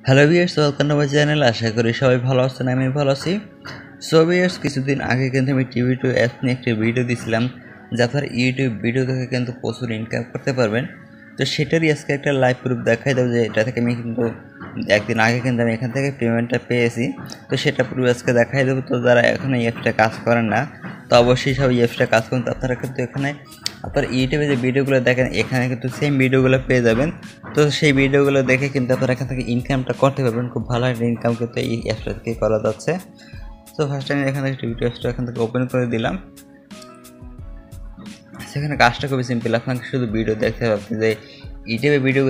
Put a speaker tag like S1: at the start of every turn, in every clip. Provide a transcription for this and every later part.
S1: Hello viewers, welcome to my channel. আশা করি সবাই ভালো আছেন, আমি ভালো আছি। সো ভিউয়ার্স, কিছুদিন আগে কিন্তু আমি টিভি টু অ্যাপ নিয়ে একটি ভিডিও দিয়েছিলাম, যা আপনার ইউটিউব ভিডিও থেকে কিন্তু প্রচুর ইনকাম করতে পারবেন। তো সেটারই আজকে একটা লাইভ প্রুফ দেখাই দেবো যে এটা থেকে আমি কিন্তু একদিন আগে কিন্তু আমি এখান থেকে পেমেন্টটা পেয়েছি। তো সেটা প্রুফ আজকে দেখাই দেবো। তো যারা এখন এই অ্যাপটা কাজ করেন না, তো অবশ্যই সব এই অ্যাপটা কাজ করুন। তো আপনারা কিন্তু এখানে আপনার ইউটিউবে যে ভিডিওগুলো দেখেন, এখানে কিন্তু সেম ভিডিওগুলো পেয়ে যাবেন। তো সেই ভিডিওগুলো দেখে কিন্তু আপনারা এখান থেকে ইনকামটা করতে পারবেন। খুব ভালো একটা ইনকাম কিন্তু এই অ্যাপটা থেকে করা যাচ্ছে। তো ফার্স্ট টাইম এখান থেকে টিভি অ্যাপসটা এখান থেকে ওপেন করে দিলাম। সেখানে কাজটা খুবই সিম্পল, আপনাকে শুধু ভিডিও দেখতে হবে। আপনি যে ইউটিউবে ভিডিও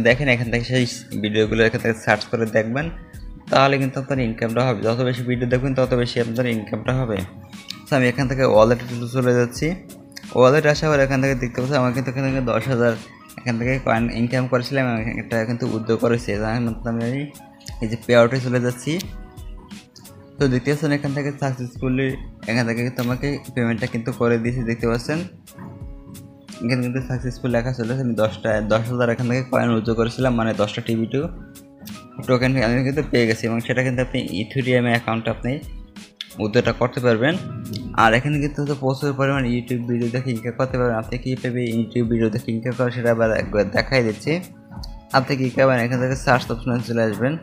S1: দেখেন, এখান থেকে সেই ভিডিওগুলো এখান থেকে সার্চ করে দেখবেন, তাহলে কিন্তু আপনার ইনকামটা হবে। যত বেশি ভিডিও দেখবেন তত বেশি আপনার ইনকামটা হবে। তো আমি এখান থেকে ওয়ালেটে চলে যাচ্ছি। ওয়ালেট আসার পর এখান থেকে দেখতে পাচ্ছি আমার কিন্তু এখান থেকে 10,000 এখান থেকে কয়েন ইনকাম করেছিলাম। এটা কিন্তু উদ্যোগ করেছি, আমি এই যে পে আউটে চলে যাচ্ছি। তো দেখতে পাচ্ছেন এখান থেকে সাকসেসফুলি এখান থেকে কিন্তু আমাকে পেমেন্টটা কিন্তু করে দিয়েছি, দেখতে পাচ্ছেন এখানে কিন্তু সাকসেসফুল লেখা চলেছে। আমি 10,000 এখান থেকে কয়েন উদ্যোগ করেছিলাম, মানে 10টা টিভি টু টোকেন আমি কিন্তু পেয়ে গেছি, এবং সেটা কিন্তু আপনি ইথেরিয়াম অ্যাকাউন্টে আপনি উদ্যোগটা করতে পারবেন। আর এখানে কিন্তু প্রচুর পরিমাণ ইউটিউব ভিডিও দেখে ইনকাম করতে পারবেন। আপনি কীভাবে ইউটিউব ভিডিও দেখে ইনকাম করেন সেটা আবার একবার দেখাই দিচ্ছি। আপনি কী করবেন, এখান থেকে সার্চ অপশনে চলে আসবেন।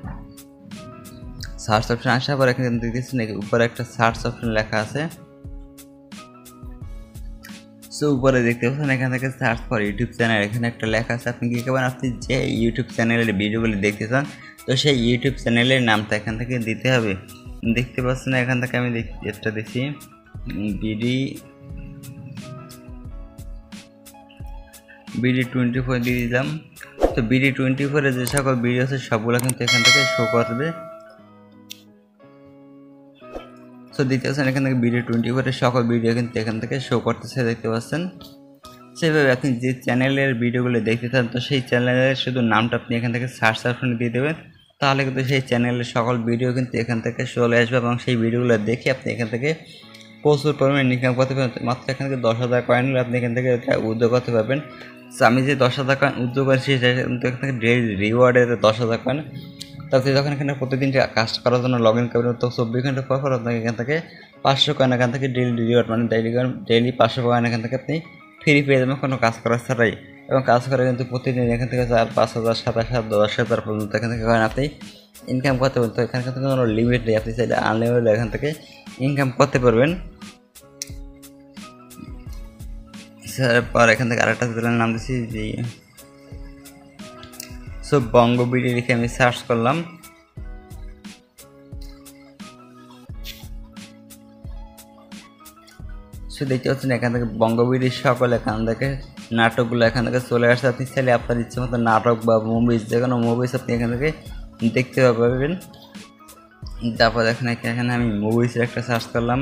S1: সার্চ অপশন আসার পর এখানে দেখতেছেন উপরে একটা সার্চ অপশন লেখা আছে। সো উপরে দেখতে পাচ্ছেন এখান থেকে সার্চ ফর ইউটিউব চ্যানেল, এখানে একটা লেখা আছে। আপনি কী করবেন, আপনি যে ইউটিউব চ্যানেলের ভিডিওগুলি দেখতে চান, তো সেই ইউটিউব চ্যানেলের নামটা এখান থেকে দিতে হবে। দেখতে পাচ্ছেন এখান থেকে আমি একটা দিচ্ছি BD24 দিয়ে দিলাম। তো BD24 যে সকল ভিডিও আছে সবগুলো কিন্তু এখান থেকে শো করবে। তো দেখতে পাচ্ছেন এখান থেকে BD24 সকল ভিডিও কিন্তু এখান থেকে শো করতেছে, দেখতে পাচ্ছেন। সেভাবে আপনি যে চ্যানেলের ভিডিওগুলো দেখতে চান, তো সেই চ্যানেলের শুধু নামটা আপনি এখান থেকে সার্চ অপশনে দিয়ে দেবেন, তাহলে কিন্তু সেই চ্যানেলের সকল ভিডিও কিন্তু এখান থেকে চলে আসবে, এবং সেই ভিডিওগুলো দেখে আপনি এখান থেকে প্রচুর পরিমাণে ইনকাম করতে পারবেন। মাত্র এখান থেকে 10,000 কয়েন হলে আপনি এখান থেকে এটা উদ্যোগ করতে পারবেন। তো আমি যে 10,000 কয়েন উদ্যোগ করেছি সেটা কিন্তু এখান থেকে ডেইলি রিওয়ার্ডের 10,000 কয়েন। তো আপনি যখন এখানে প্রতিদিন কাজ করার জন্য লগ ইন করবেন, তো 24 ঘন্টা পর আপনাকে এখান থেকে 500 কয়েন এখান থেকে ডেইলি রিওয়ার্ড, মানে ডেইলি 500 কয়েন এখান থেকে আপনি ফ্রি পেয়ে যাবেন কোনো কাজ করার ছাড়াই। এবং কাজ করে কিন্তু প্রতিদিন এখান থেকে 4, 5,000, 7,000, 10,000 পর্যন্ত এখান থেকে কয়েন আপনি ইনকাম করতে পারবেন। তো এখান থেকে কোনো লিমিট নেই, আপনি চাইলে আনলিমিটেড এখান থেকে ইনকাম করতে পারবেন। পর এখান থেকে আরেকটা চ্যানেলের নাম দিচ্ছি যে বঙ্গ বিডি লিখে আমি সার্চ করলাম। দেখতে পাচ্ছেন এখান থেকে বঙ্গবিডির সকল এখান থেকে নাটকগুলো এখান থেকে চলে আসছে। আপনি চাইলে আপনার ইচ্ছে মতো নাটক বা মুভিজ, যে কোনো মুভিজ আপনি এখান থেকে দেখতে পাবেন। তারপর এখানে আমি মুভিজের একটা সার্চ করলাম,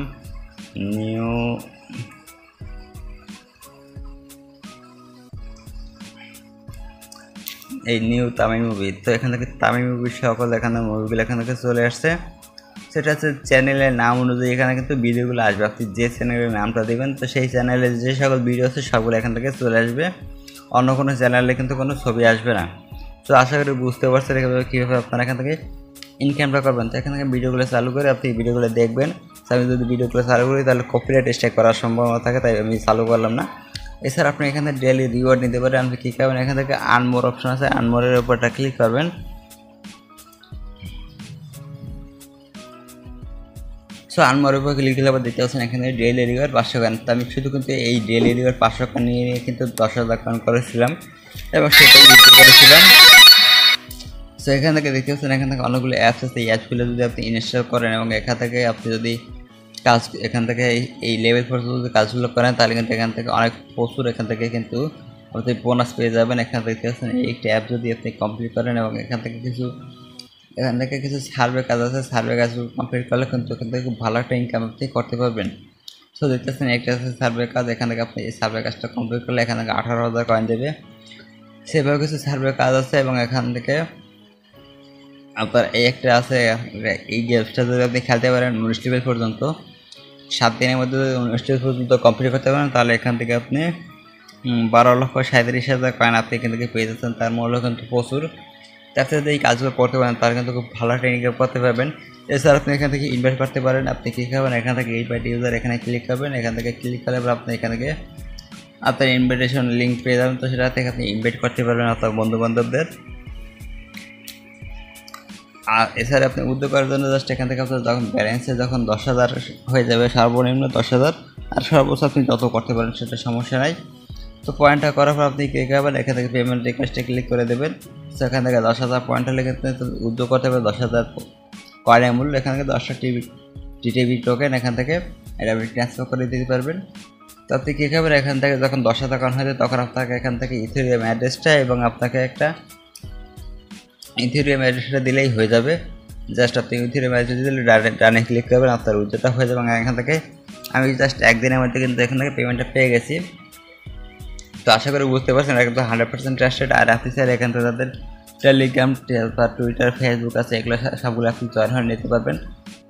S1: নিউ তামিল মুভি। তো এখান থেকে তামিল মুভি সকল এখানে মুভিগুলো এখান থেকে চলে আসছে। সেটা হচ্ছে চ্যানেলের নাম অনুযায়ী এখানে কিন্তু ভিডিওগুলো আসবে। আপনি যে চ্যানেলের নামটা দেবেন, তো সেই চ্যানেলের যে সকল ভিডিও আছে সবগুলো এখান থেকে চলে আসবে। অন্য কোনো চ্যানেলে কিন্তু কোনো ছবি আসবে না। তো আশা করি বুঝতে পারছেন কীভাবে আপনারা এখান থেকে ইনকামটা করবেন। তো এখান থেকে ভিডিওগুলো চালু করে আপনি ভিডিওগুলো দেখবেন। আমি যদি ভিডিওগুলো চালু করি তাহলে কপিরাইট স্ট্রাইক করার সম্ভাবনা থাকে, তাই আমি চালু করলাম না। এছাড়া আপনি এখানে ডেইলি রিওয়ার্ড নিতে পারেন। আপনি কী করবেন, এখান থেকে আনমোর অপশন আছে, আনমোরের উপরটা ক্লিক করবেন। সো আনমোরের উপর ক্লিক দিলে আবার দেখতে পাচ্ছেন এখানে ডেইলি রিওয়ার্ড 500 কয়েন। তো আমি শুধু কিন্তু এই ডেইলি রিওয়ার্ড 500 কয়েন নিয়ে কিন্তু 10,000 কয়েন করেছিলাম, এবং সেটাই বিক্রি করেছিলাম। সো এখান থেকে দেখতে পাচ্ছেন এখান থেকে অনেকগুলো অ্যাপস আছে। এই অ্যাপসগুলো যদি আপনি ইনস্টল করেন এবং এখান থেকে আপনি যদি এখান থেকে এই লেভেল পর্যন্ত যদি কাজগুলো করেন, তাহলে কিন্তু এখান থেকে অনেক প্রচুর এখান থেকে কিন্তু আপনি বোনাস পেয়ে যাবেন। এখান থেকে দেখতে পাচ্ছেন একটা অ্যাপ যদি আপনি কমপ্লিট করেন, এবং এখান থেকে কিছু সার্ভে কাজ আছে, সার্ভে কাজগুলো কমপ্লিট করলে কিন্তু এখান থেকে খুব ভালো একটা ইনকাম আপনি করতে পারবেন। সো দেখতেছেন একটা আছে সার্ভে কাজ, এখান থেকে আপনি এই সার্ভে কাজটা কমপ্লিট করলে এখান থেকে 18,000 কয়েন দেবে। সেভাবে কিছু সার্ভে কাজ আছে, এবং এখান থেকে আপনার এই একটা আছে, এই গেমসটা যদি আপনি খেলতে পারেন 19 লেভেল পর্যন্ত, 7 দিনের মধ্যে 19 লেভেল পর্যন্ত কমপ্লিট করতে পারেন, তাহলে এখান থেকে আপনি 12,37,000 কয়েন আপনি এখান থেকে পেয়ে যাচ্ছেন। তার মূল্য কিন্তু প্রচুর। তাতে যদি এই কাজগুলো করতে পারেন তার কিন্তু খুব ভালো একটা ইনকাম করতে পারবেন। এছাড়া আপনি এখান থেকে ইনভাইট করতে পারেন। আপনি কী করবেন, এখান থেকে ইনভাইট ইউজার এখানে ক্লিক করবেন। এখান থেকে ক্লিক করলে আপনি এখান থেকে আপনার ইনভাইটেশন লিঙ্ক পেয়ে যাবেন। তো সেটা থেকে আপনি ইনভাইট করতে পারবেন আপনার বন্ধুবান্ধবদের। আর এছাড়া আপনি উদ্যোগ করার জন্য জাস্ট এখান থেকে আপনার যখন ব্যালেন্সে যখন 10,000 হয়ে যাবে, সর্বনিম্ন 10,000, আর সর্বোচ্চ আপনি যত করতে পারেন সেটা সমস্যা নাই। তো পয়েন্টটা করার পর আপনি কী করবেন, এখান থেকে পেমেন্ট রিকোয়েস্টে ক্লিক করে দেবেন। তো এখান থেকে 10,000 পয়েন্টটা লেগে উদ্যোগ করতে হবে 10,000 কয়েনের মূল্য। এখান থেকে 10টা টিটিভি টোকেন এখান থেকে এটা আপনি ট্রান্সফার করে দিতে পারবেন। তো আপনি কী করবেন, এখান থেকে যখন 10,000 কয়েন হয়ে যায় তখন আপনাকে এখান থেকে ইথেরিয়াম অ্যাড্রেসটা এবং আপনাকে একটা ইথেরিয়াম অ্যাড্রেসটা দিলেই হয়ে যাবে। জাস্ট আপনি ইথেরিয়াম অ্যাড্রেস দিলে ডানে ক্লিক করবেন, আপনার উইথড্রটা হয়ে যাবে। এবং এখান থেকে আমি জাস্ট একদিনের মধ্যে কিন্তু এখান থেকে পেমেন্টটা পেয়ে গেছি। তো আশা করি বুঝতে পারছেন এটা কিন্তু 100% ট্রাস্টেড। আর আপনি স্যার এখান থেকে তাদের টেলিগ্রাম, টুইটার, ফেসবুক আছে, এগুলো সবগুলো আপনি জয়েন হয়ে নিতে পারবেন,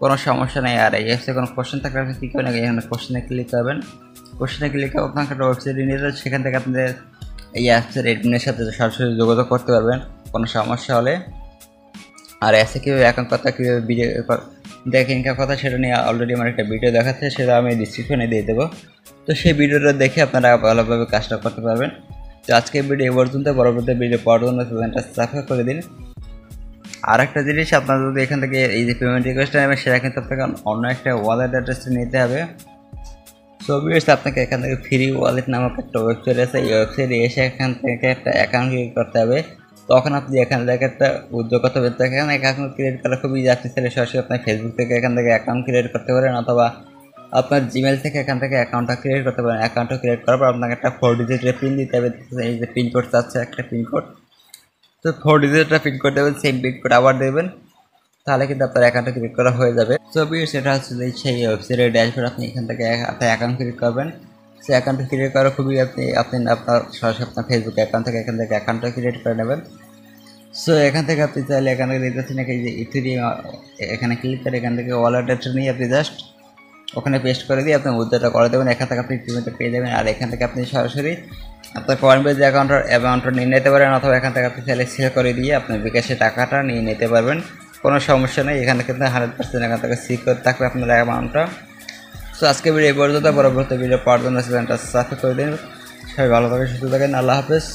S1: কোনো সমস্যা নেই। আর এই অ্যাপসে কোনো কোশ্চেন থাকলে আপনি কী করবেন, এখানে কোশ্চেনে ক্লিক করবেন। কোশ্চেনে ক্লিক করে আপনাকে একটা ওয়েবসাইটে নিয়ে যাবে, সেখান থেকে আপনাদের এই অ্যাপসের এডমিনের সাথে সরাসরি যোগাযোগ করতে পারবেন কোনো সমস্যা হলে। আর অ্যাপসে কীভাবে অ্যাকাউন্ট কথা, কীভাবে ভিডিও দেখে ইনকাম কথা, সেটা নিয়ে অলরেডি আমার একটা ভিডিও দেখাচ্ছে, সেটা আমি ডিসক্রিপশনে দিয়ে দেবো। তো সেই ভিডিওটা দেখে আপনারা ভালোভাবে কাজটা করতে পারবেন। তো আজকের ভিডিও এ পর্যন্ত, পরবর্তী ভিডিও পাওয়ার জন্য চ্যানেলটা সাবস্ক্রাইব করে দিন। আর একটা জিনিস, আপনারা যদি এখান থেকে এই যে পেমেন্ট রিকোয়েস্টটা নেবেন সেটা কিন্তু আপনাকে অন্য একটা ওয়ালেট অ্যাড্রেসটা নিতে হবে। সো ভিউয়ার্স, আপনাকে এখান থেকে ফ্রি ওয়ালেট নামক একটা ওয়েবসাইট আছে, এই ওয়েবসাইটে এসে এখান থেকে একটা অ্যাকাউন্ট ক্রিয়েট করতে হবে। তখন আপনি এখান থেকে একটা উদ্যোগ করতে হবে। তো এখানে অ্যাকাউন্ট ক্রিয়েট করা খুবই ইজি। আপনি চাইলে সরাসরি আপনার ফেসবুক থেকে এখান থেকে অ্যাকাউন্ট ক্রিয়েট করতে পারেন, অথবা আপনার জিমেল থেকে এখান থেকে অ্যাকাউন্টটা ক্রিয়েট করতে পারেন। অ্যাকাউন্টটা ক্রিয়েট করার পর আপনাকে একটা 4 ডিজিটের পিন দিতে হবে। এই যে পিন কোড চাচ্ছে একটা পিন কোড, তো 4 ডিজিটটা পিন কোড দেবেন, সেম পিন কোড আবার দেবেন, তাহলে কিন্তু আপনার অ্যাকাউন্টটা ক্রিয়েট করা হয়ে যাবে। সো ভিউয়ার্স, সেটা হচ্ছে যে সেই ওয়েবসাইটের ড্যাশবোর্ড। আপনি এখান থেকে আপনার অ্যাকাউন্ট ক্রিয়েট করবেন। সেই অ্যাকাউন্টটা ক্রিয়েট করা খুবই আপনার সরাসরি আপনার ফেসবুক অ্যাকাউন্ট থেকে এখান থেকে অ্যাকাউন্টটা ক্রিয়েট করে নেবেন। সো এখান থেকে আপনি চাইলে এখান থেকে দেখতেছেন এই যে ইথেরিয়াম, এখানে ক্লিক করে এখান থেকে ওয়ালেটটা নিয়ে আপনি জাস্ট ওখানে পেস্ট করে দিয়ে আপনি উইথড্রটা করে দেবেন। এখান থেকে আপনি পেমেন্টটা পেয়ে যাবেন। আর এখান থেকে আপনি সরাসরি আপনার কয়েনবেজ অ্যামাউন্টটা নিয়ে নিতে পারেন, অথবা এখান থেকে আপনি চাইলে সেল করে দিয়ে আপনার বিকাশে টাকাটা নিয়ে নিতে পারবেন, কোনো সমস্যা নেই। এখানে কিন্তু 100% এখান থেকে সিকিউর থাকবে আপনার অ্যামাউন্টটা। সো আজকে ভিডিও এই পর্যন্ত, পরবর্তী ভিডিও পাওয়ার জন্য চ্যানেলটা সাবস্ক্রাইব করে দিন। সবাই ভালো থাকেন, সুস্থ থাকেন, আল্লাহ হাফেজ।